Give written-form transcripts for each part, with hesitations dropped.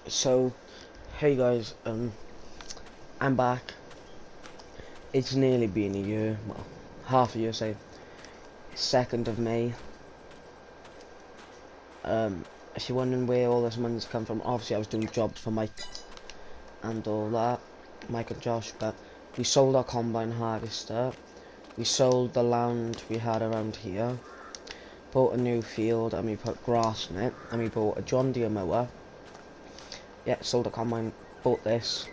So, hey guys, I'm back. It's nearly been a year, well, half a year, say, 2nd of May. If you're wondering where all this money's come from, obviously I was doing jobs for Mike and all that, Mike and Josh, but we sold our combine harvester, we sold the land we had around here, bought a new field and we put grass in it, and we bought a John Deere mower. Yeah, sold a combine, bought this,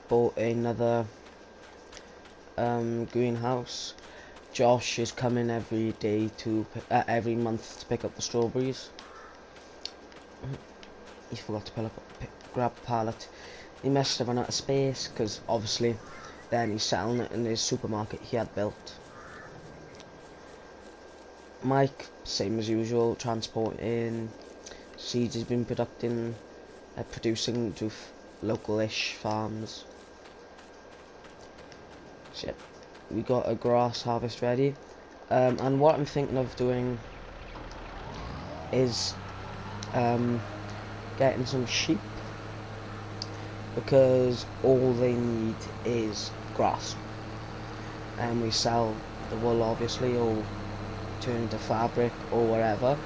bought another greenhouse. Josh is coming every day to every month to pick up the strawberries. He forgot to grab a pallet. He must have run out of space because obviously then he's selling it in his supermarket he had built. Mike, same as usual, transporting seeds he's been producing to local-ish farms. So, we got a grass harvest ready, and what I'm thinking of doing is getting some sheep, because all they need is grass, and we sell the wool obviously, or turn into fabric or whatever.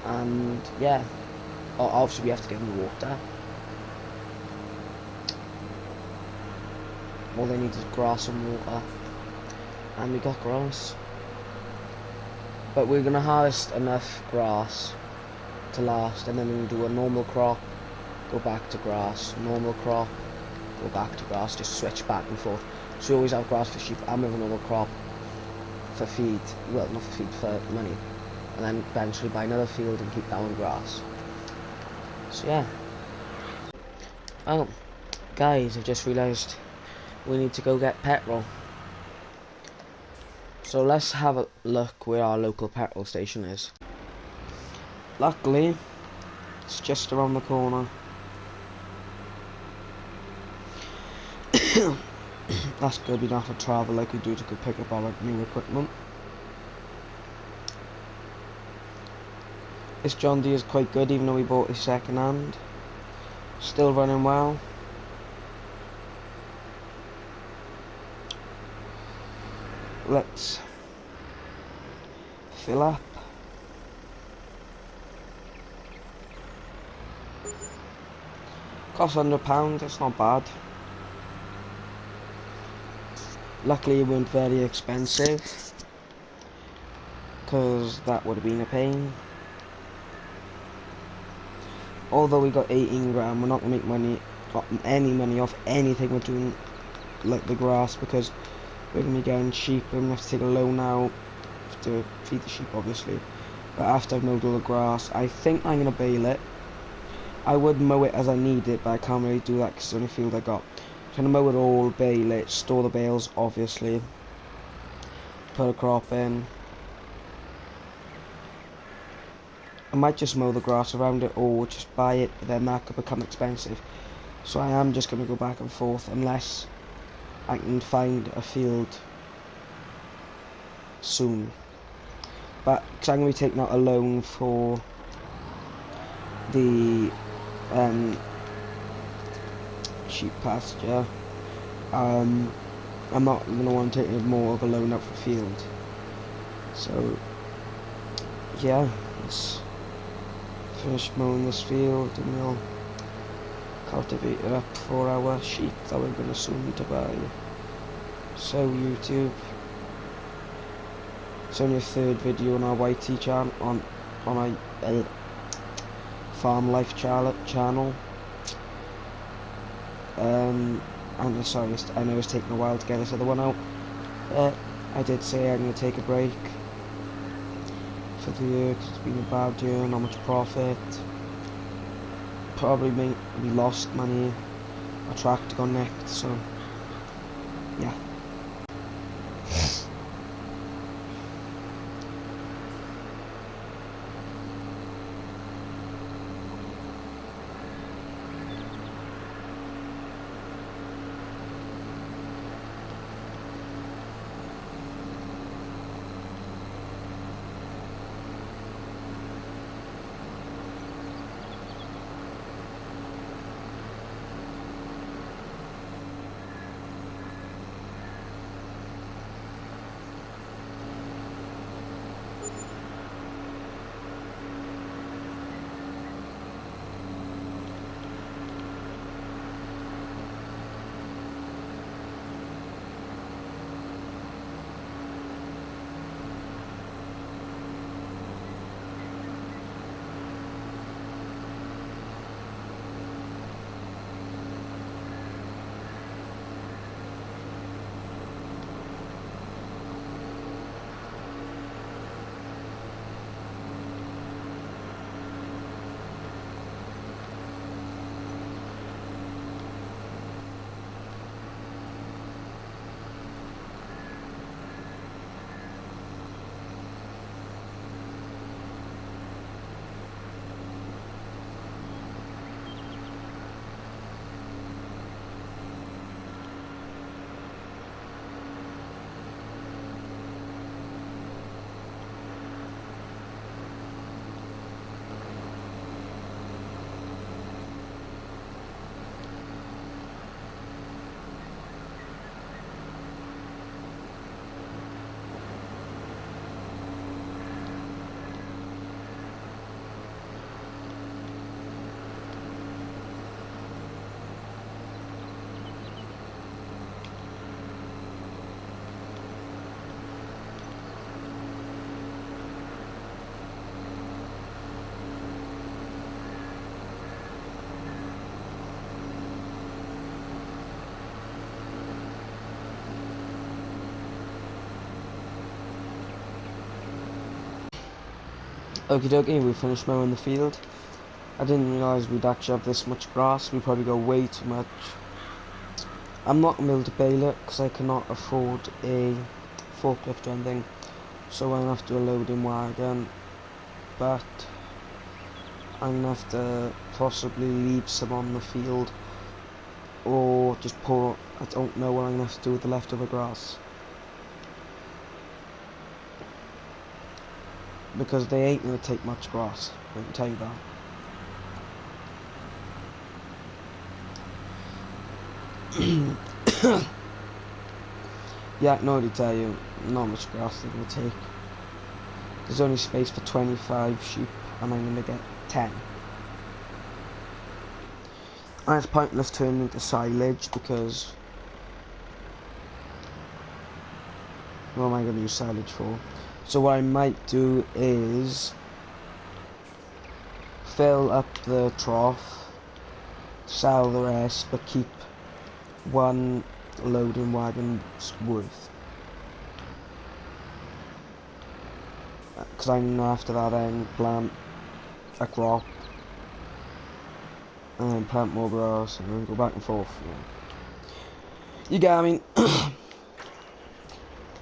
And yeah, obviously we have to give them water. All they need is grass and water, and we got grass. But we're gonna harvest enough grass to last, and then we're gonna do a normal crop, go back to grass, normal crop, go back to grass, just switch back and forth. So we always have grass for sheep, and we have a normal crop for feed, well, not for feed, for money, and then eventually buy another field and keep that one grass. So yeah. Oh, guys, I just realised we need to go get petrol. So let's have a look where our local petrol station is. Luckily, it's just around the corner. That's good, we don't have to travel like we do to go pick up our new equipment. This John Deere is quite good, even though we bought it second hand. Still running well. Let's fill up. Costs £100, it's not bad. Luckily it weren't very expensive, because that would have been a pain. Although we got 18 grand, we're not going to make any money off anything we're doing, like the grass, because we're going to be getting sheep, and we have to take a loan out to feed the sheep obviously. But after I've mowed all the grass, I think I'm going to bale it. I would mow it as I need it, but I can't really do that because it's the only field I got. I'm going to mow it all, bale it, store the bales obviously, put a crop in. I might just mow the grass around it, or just buy it, but then that could become expensive. So I am just going to go back and forth unless I can find a field soon. But because I'm going to be taking out a loan for the sheep pasture, I'm not going to want to take more of a loan out for field. So yeah, let's finish mowing this field and we'll cultivate it up for our sheep that we're going to soon to buy. So YouTube, it's only a third video on our YT channel, on our farm life channel. I'm sorry, I know it's taken a while to get this other one out. I did say I'm going to take a break for the year because it's been a bad year, not much profit. Probably we lost money. Our tractor got nicked, so yeah. Okie dokie, we finished mowing the field. I didn't realise we'd actually have this much grass. We probably go way too much. I'm not going to be able to bale it because I cannot afford a forklift or anything. So I'm going to have to do a loading wagon. But I'm going to have to possibly leave some on the field. Or just pour, I don't know what I'm going to have to do with the leftover grass. Because they ain't going to take much grass, I can tell you that. Yeah, I can already tell you, not much grass they're going to take. There's only space for 25 sheep, and I'm going to get 10. And it's pointless turning into silage, because what am I going to use silage for? So what I might do is fill up the trough, sell the rest, but keep one loading wagon's worth. Because I'm gonna after that then plant a crop and then plant more grass and then go back and forth. You get what I mean?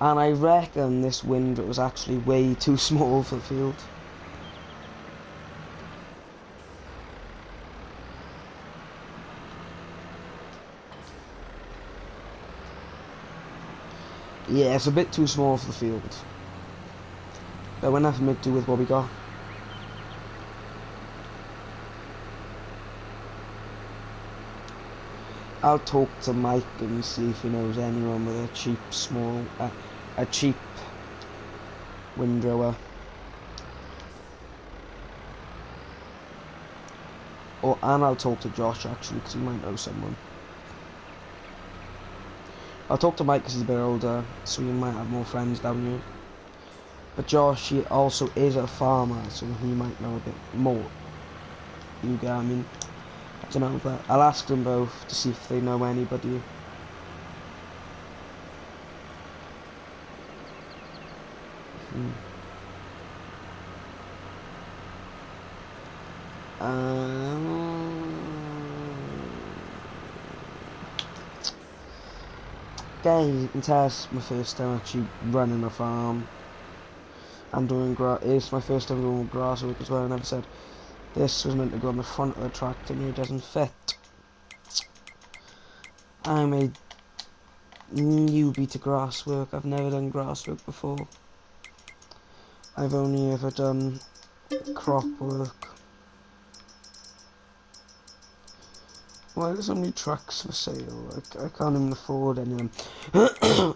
And I reckon this window was actually way too small for the field. Yeah, it's a bit too small for the field. But we're gonna have to make do with what we got. I'll talk to Mike and see if he knows anyone with a cheap a cheap windrower. And I'll talk to Josh actually, because he might know someone. I'll talk to Mike because he's a bit older, so he might have more friends down here. But Josh, he also is a farmer, so he might know a bit more. You get what I mean? I don't know, but I'll ask them both to see if they know anybody. Guys, you can tell it's my first time actually running a farm. I'm doing it's my first time doing grass work as well, and I've said this was meant to go on the front of the tractor and it doesn't fit. I'm a newbie to grass work. I've never done grass work before. I've only ever done crop work. Why there's so many trucks for sale? I can't even afford any of them.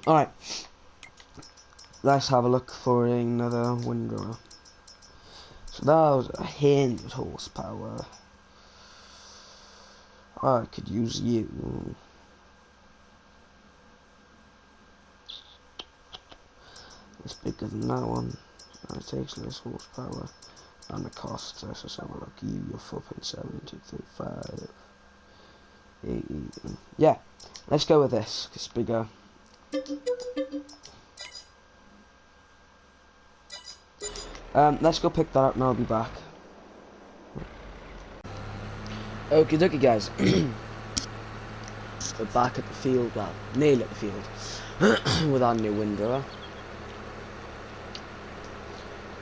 Alright. Let's have a look for another windrower. So that was 100 horsepower. I could use you. It's bigger than that one. And it takes less horsepower. And the cost, let's just have a look. You're 4.7, 235. Yeah, let's go with this, 'cause it's bigger. Let's go pick that up and I'll be back. Okie dokie guys. We're back at the field, well, nearly at the field. With our new windrower.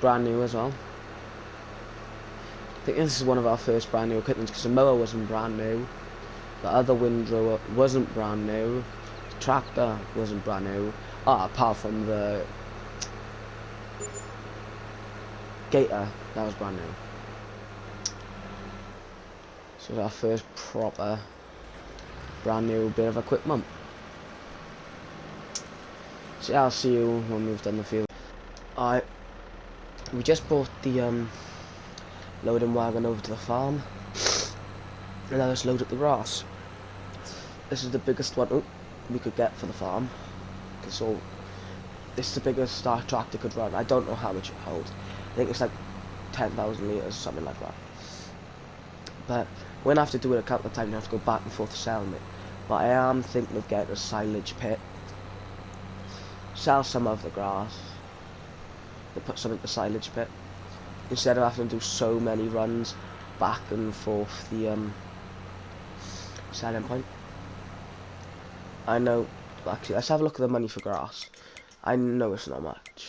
Brand new as well. I think this is one of our first brand new equipment because the mower wasn't brand new. The other windrower wasn't brand new. The tractor wasn't brand new. Apart from the gator, that was brand new. So it's our first proper brand new bit of equipment. So yeah, I'll see you when we've done the field. Alright, we just brought the loading wagon over to the farm. And now let's load up the grass. This is the biggest one we could get for the farm. So this is the biggest our tractor could run. I don't know how much it holds. I think it's like 10,000 litres, something like that. But we're gonna have to do it a couple of times. We have to go back and forth selling it. But I am thinking of getting a silage pit. Sell some of the grass. And put some in the silage pit. instead of having to do so many runs back and forth the selling point. I know, actually, let's have a look at the money for grass. I know it's not much,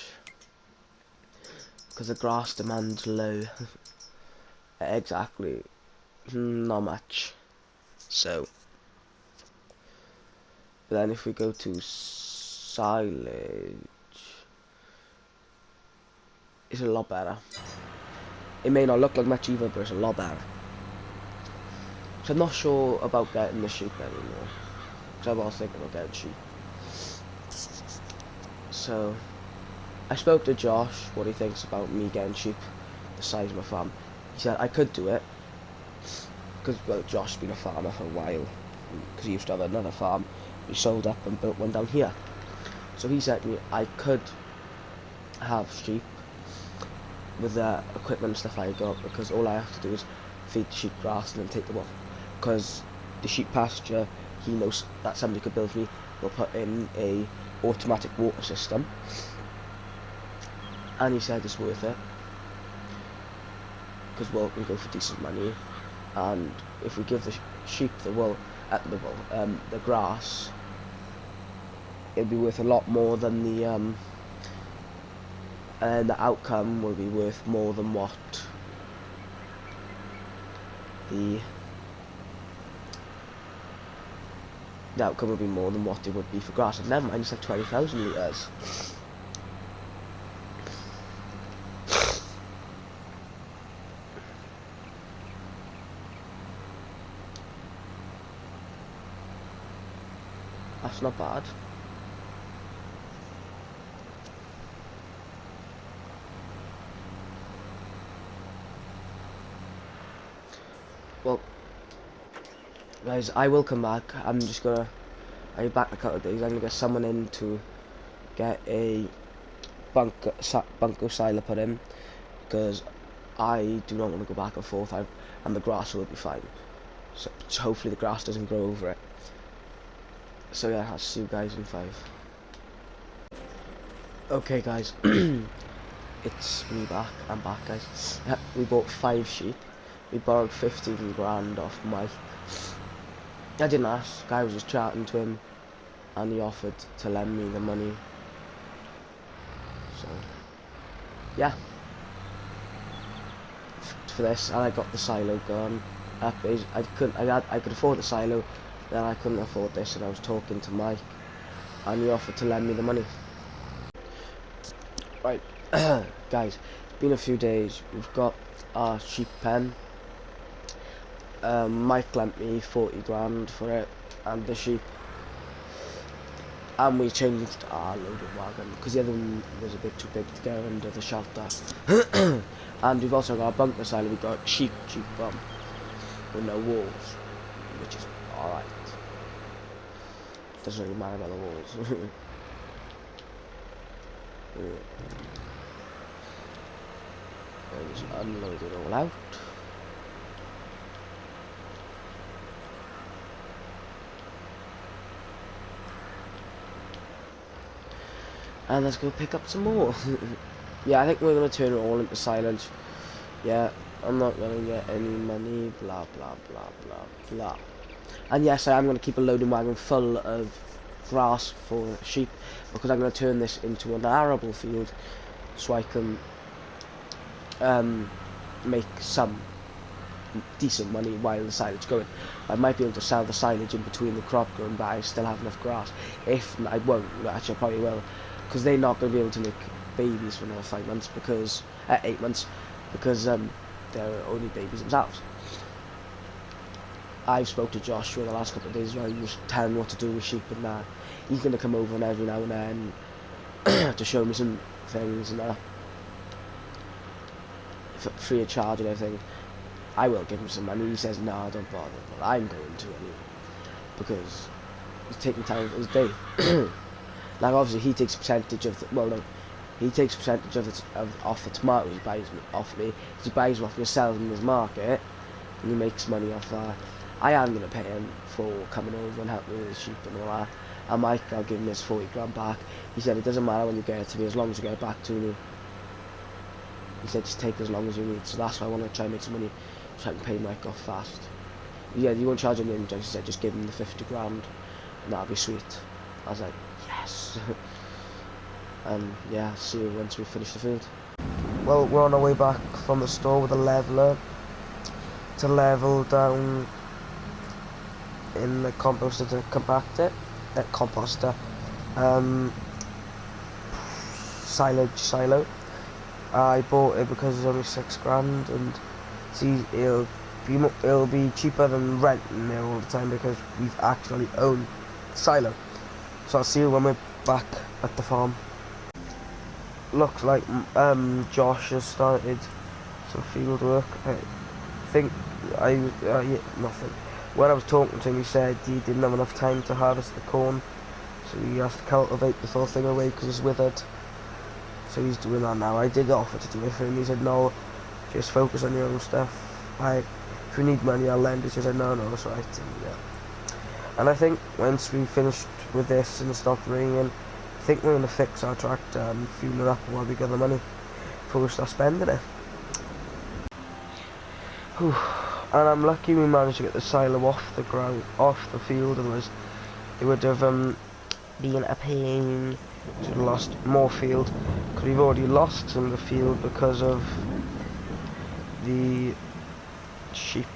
because the grass demand's low. Exactly, not much. So, but then if we go to silage, it's a lot better. It may not look like much either, but it's a lot better. So I'm not sure about getting the sheep anymore, because I was thinking about getting sheep. So I spoke to Josh what he thinks about me getting sheep the size of my farm. He said I could do it, because, well, Josh's been a farmer for a while, because he used to have another farm. He sold up and built one down here. So he said to me I could have sheep with the equipment and stuff I got, because all I have to do is feed the sheep grass and then take them off. Because the sheep pasture, he knows that somebody could build for me. We'll put in a automatic water system, and he said it's worth it, because we'll go for decent money. And if we give the sheep the the grass, it'll be worth a lot more than the and the outcome will be worth more than what the outcome will be more than what it would be for grass. And never mind, it's like 20,000 litres. That's not bad. Well, guys, I will come back. I'll be back in a couple of days. I'm gonna get someone in to get a bunker silo put in, because I do not want to go back and forth. And the grass will be fine. So hopefully the grass doesn't grow over it. So yeah, I'll see you guys in 5. Okay, guys, it's me back. I'm back, guys. Yeah, we bought 5 sheep. We borrowed 15 grand off Mike. I didn't ask. I was just chatting to him, and he offered to lend me the money. So yeah, for this, and I got the silo going. I could afford the silo, then I couldn't afford this, and I was talking to Mike, and he offered to lend me the money. Right, guys, been a few days. We've got our sheep pen. Mike lent me 40 grand for it and the sheep, and we changed our loading wagon because the other one was a bit too big to go under the shelter. And we've also got a bunker silo. We've got cheap with no walls, which is alright. Doesn't really matter about the walls. Just unload it all out. And let's go pick up some more. Yeah, I think we're going to turn it all into silage. Yeah, I'm not going to get any money, blah, blah, blah, blah, blah. And yes, I am going to keep a loading wagon full of grass for sheep, because I'm going to turn this into an arable field, so I can make some decent money while the silage going. I might be able to sell the silage in between the crop going, but I still have enough grass. If I won't, actually I probably will, because they're not going to be able to make babies for another 5 months, because 8 months, because they're only babies themselves. I've spoke to Joshua the last couple of days where he was telling me what to do with sheep and that. He's going to come over and every now and then to show me some things and that, free of charge and everything. I will give him some money. He says, no, don't bother, but I'm going to anyway, because he's taking time of his day. Like, obviously he takes a percentage of the, well, no, he takes a percentage of off the tomatoes he buys off me. He buys them off me, sells them in his market, and he makes money off that. I am going to pay him for coming over and helping me with the sheep and all that. And Mike, I'll give him this 40 grand back. He said it doesn't matter when you get it to me, as long as you get it back to me. He said just take as long as you need, so that's why I want to try and make some money so I can pay Mike off fast. Yeah, you won't charge him in, he said just give him the 50 grand and that'll be sweet. I was like, yes. And yeah, I'll see you once we finish the field. Well, we're on our way back from the store with a leveler to level down in the composter to compact it. Composter. Silo. I bought it because it's only 6 grand, and see, it'll be cheaper than renting there all the time because we've actually owned silo. So I'll see you when we're back at the farm. Looks like Josh has started some field work. I think yeah, nothing. When I was talking to him, he said he didn't have enough time to harvest the corn, so he has to cultivate the whole thing away because it's withered. So he's doing that now. I did offer to do it for him. He said no, just focus on your own stuff. If you need money, I'll lend it. He said no, it's right. And, yeah. And I think once we finished with this and it stopped raining, I think we're going to fix our tractor and fuel it up while we get the money before we start spending it. Whew. And I'm lucky we managed to get the silo off the ground, off the field, otherwise it would have been a pain to have lost more field, because we've already lost some of the field because of the sheep.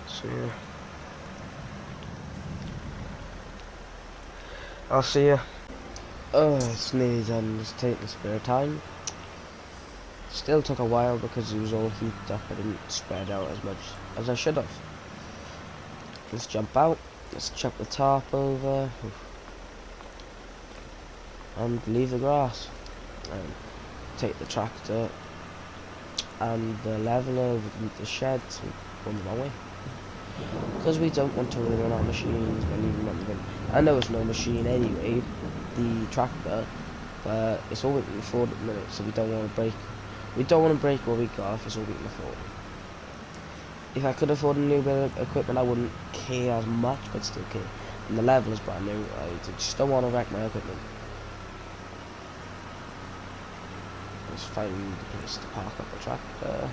So yeah. I'll see you. Oh, it's nearly done. It's taking spare time. Still took a while because it was all heated up. I didn't spread out as much as I should have. Let's jump out. Let's chuck the tarp over and leave the grass. And take the tractor and the leveler with the shed and on my way. Because we don't want to ruin our machines by leaving them in. I know it's no machine anyway, the tractor, but it's all we can afford at the minute, so we don't want to break. We don't want to break what we got if it's all we can afford. If I could afford a new bit of equipment, I wouldn't care as much, but still care. And the level is brand new. I just don't want to wreck my equipment. Let's find the place to park up the tractor.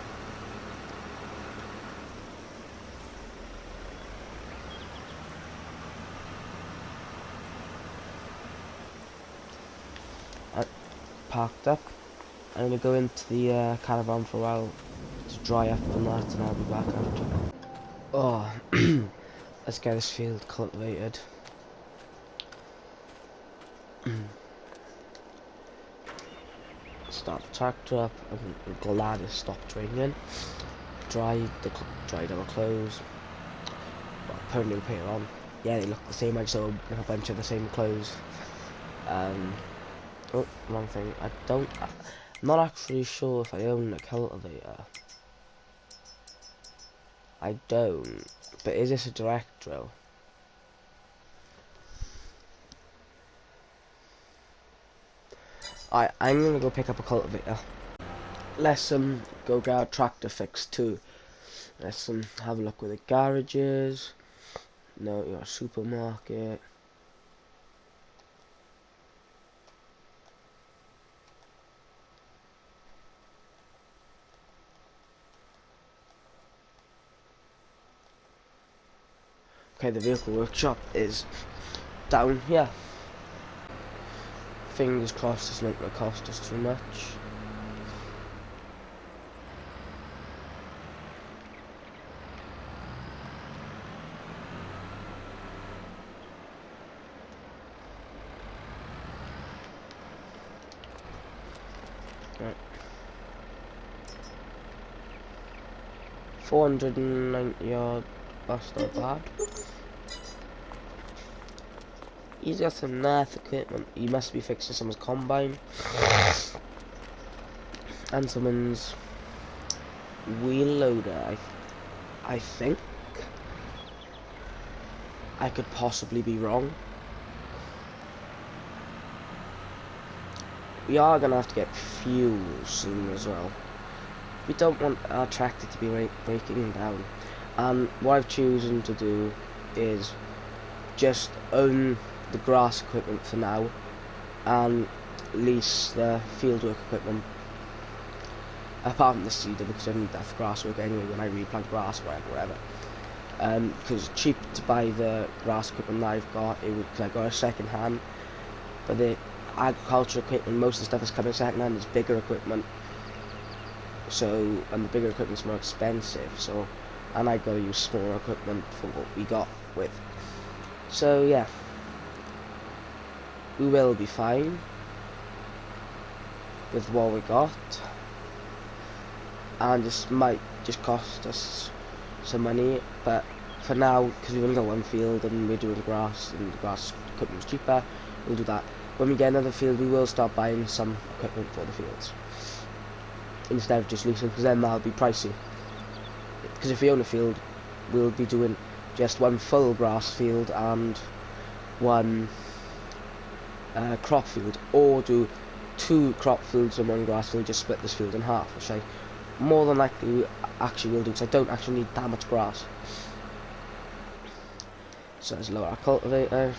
Parked up. I'm going to go into the caravan for a while to dry up and that, and I'll be back after. Oh, let's get this field cultivated. Start the tractor up. I'm glad it stopped raining. Dried our clothes. Well, put a new pair on. Yeah, they look the same. I just saw a bunch of the same clothes. Oh, wrong thing. I'm not actually sure if I own a cultivator. I don't. But is this a direct drill? I'm gonna go pick up a cultivator. Let's go get our tractor fixed too. Let's have a look where the garage is. No, your supermarket. Okay, the vehicle workshop is down here. Fingers crossed it's not going to cost us too much. Right. 490 yard, that's not bad. He's got some nice equipment. He must be fixing someone's combine and someone's wheel loader. I think. I could possibly be wrong. We are gonna have to get fuel soon as well. We don't want our tractor to be breaking down. And what I've chosen to do is just own the grass equipment for now, and lease the fieldwork equipment. Apart from the seeder, because I need that for grass work anyway when I replant grass or whatever. Because it's cheap to buy the grass equipment that I've got. Cause I got a second hand. But the agriculture equipment, most of the stuff that's coming second hand is bigger equipment. So, and the bigger equipment's more expensive. So, and I gotta use smaller equipment for what we got with. So yeah, we will be fine with what we got. And this might just cost us some money, but for now, because we've only got one field and we're doing grass and the grass equipment's cheaper, we'll do that. When we get another field, we will start buying some equipment for the fields instead of just leasing, because then that'll be pricey. Because if we own a field, we'll be doing just one full grass field and one crop field, or do 2 crop fields and 1 grass field, just split this field in half, which I more than likely actually will do, because I don't actually need that much grass. So let's lower our cultivator.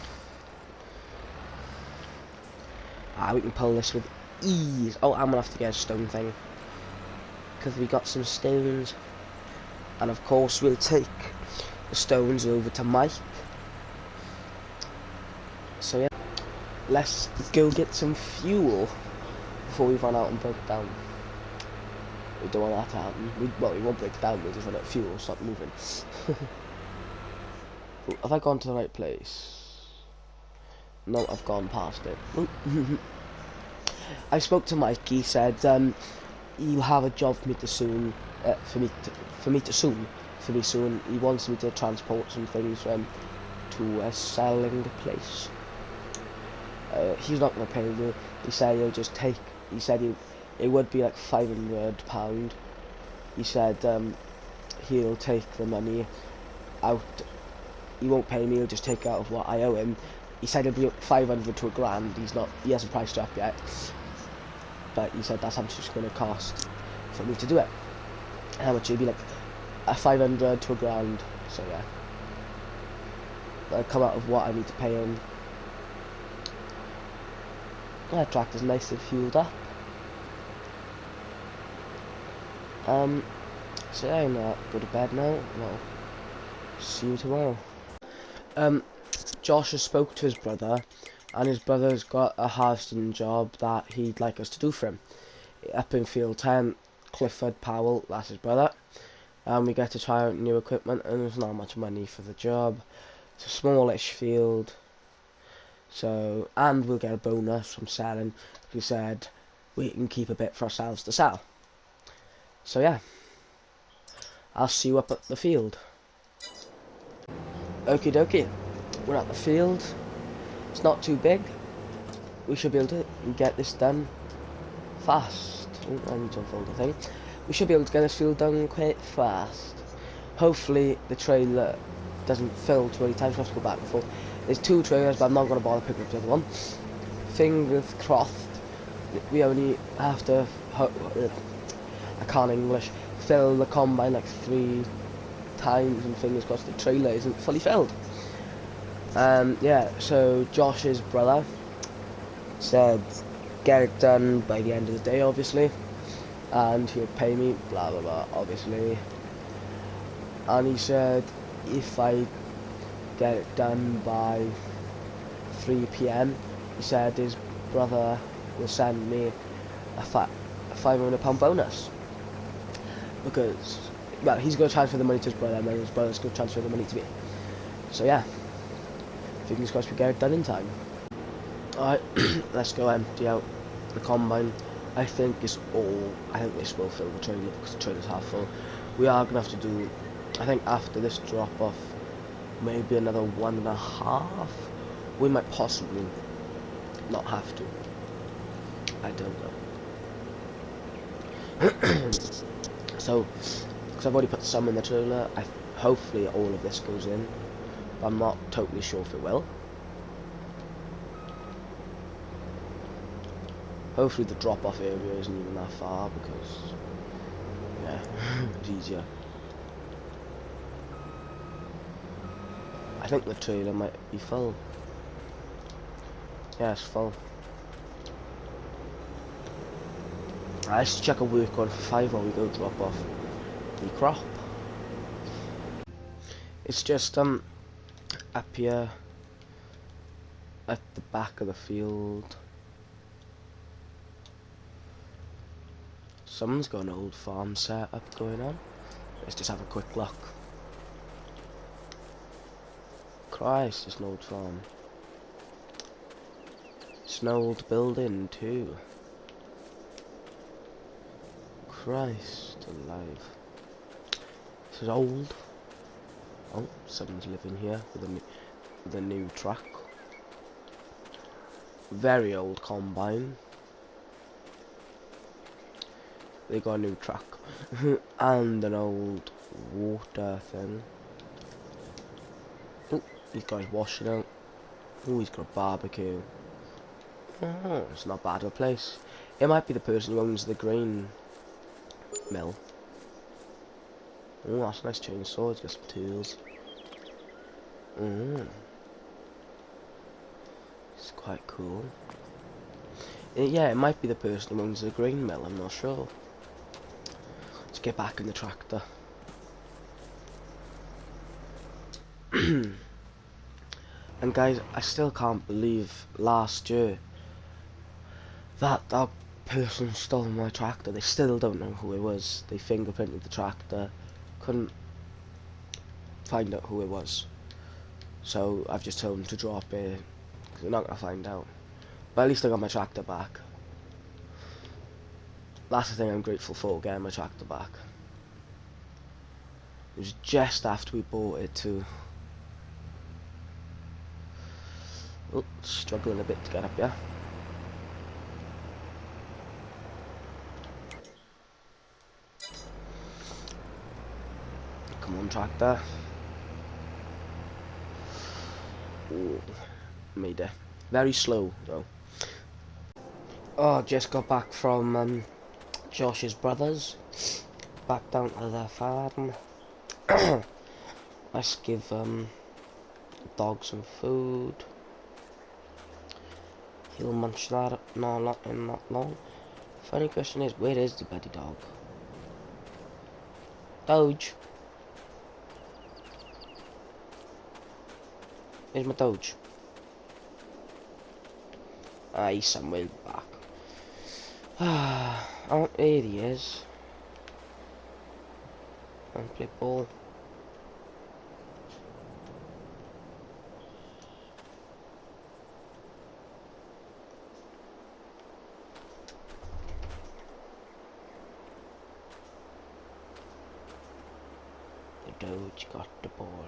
We can pull this with ease. Oh, I'm gonna have to get a stone thing, because we got some stones, and of course we'll take the stones over to Mike. So yeah, let's go get some fuel before we run out and break down. We don't want that to happen. Well, we won't break down, we'll just run out of fuel, stop moving. Have I gone to the right place? No, I've gone past it. I spoke to Mike. He said he'll have a job for me soon. He wants me to transport some things to a selling place. He's not going to pay me. He said he'll just take. He said it would be like £500. He said he'll take the money out. He won't pay me. He'll just take out of what I owe him. He said it'll be 500 to £1,000. He hasn't priced it up yet, but he said that's how much it's going to cost for me to do it. How much it'll be, like a 500 to £1,000. So yeah, that'll come out of what I need to pay him. That tractor's nicely fueled up. So yeah, I'm gonna go to bed now. Well, see you tomorrow. Josh has spoke to his brother, and his brother's got a harvesting job that he'd like us to do for him. Up in Field 10, Clifford Powell, that's his brother. And we get to try out new equipment, and there's not much money for the job. It's a smallish field. So, and we'll get a bonus from selling. He said we can keep a bit for ourselves to sell. So yeah, I'll see you up at the field. Okie dokie, we're at the field. It's not too big. We should be able to get this done fast. Oh, I need to unfold the thing. We should be able to get this field done quite fast. Hopefully the trailer doesn't fill too many times. We have to go back and forth. There's 2 trailers, but I'm not going to bother picking up the other one. Fingers crossed. We only have to, I can't English, fill the combine like 3 times, and fingers crossed the trailer isn't fully filled. Yeah, so Josh's brother said get it done by the end of the day, obviously, and he'll pay me, blah blah blah, obviously. And he said if I get it done by 3 PM, he said his brother will send me a £500 bonus, because, well, he's going to transfer the money to his brother, and then his brother's going to transfer the money to me. So yeah, fingers crossed we get it done in time. Alright, let's go empty out the combine. I think this will fill the trailer, because the trailer's half full. We are going to have to do, I think after this drop off, maybe another 1.5. We might possibly not have to. I don't know. So, because I've already put some in the trailer, hopefully all of this goes in, but I'm not totally sure if it will. Hopefully the drop-off area isn't even that far, because, yeah, it's easier. I think the trailer might be full. Yeah, it's full. Let's check a work on for 5 while we go drop off the crop. It's just up here at the back of the field. Someone's got an old farm setup going on. Let's just have a quick look. Christ, it's an old farm. It's an old building too. Christ alive. This is old. Oh, someone's living here with a new truck. Very old combine. They got a new truck and an old water thing. Oh, these guys washing out. Oh, he's got a barbecue. Oh, it's not bad of a place. It might be the person who owns the grain mill. Oh, that's a nice chainsaw. It's got some tools. It's quite cool. Yeah, it might be the person who owns the grain mill. I'm not sure. Let's get back in the tractor. And guys, I still can't believe last year that person stole my tractor. They still don't know who it was. They fingerprinted the tractor, couldn't find out who it was. So I've just told them to drop it, because they're not going to find out. But at least I got my tractor back. That's the thing I'm grateful for, getting my tractor back. It was just after we bought it too. Oh, struggling a bit to get up here. Come on, tractor. Ooh, made it. Very slow though. Oh, just got back from Josh's brothers. Back down to their farm. Let's give the dog some food. He'll munch that in not long. Funny question is, where is the bloody dog? Doge. Where's my Doge? Ah, he's somewhere back. Oh, here he is. And play ball. The Doge got the ball.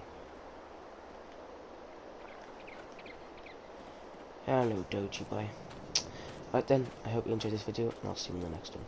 Hello, Doji boy. Right then, I hope you enjoyed this video, and I'll see you in the next one.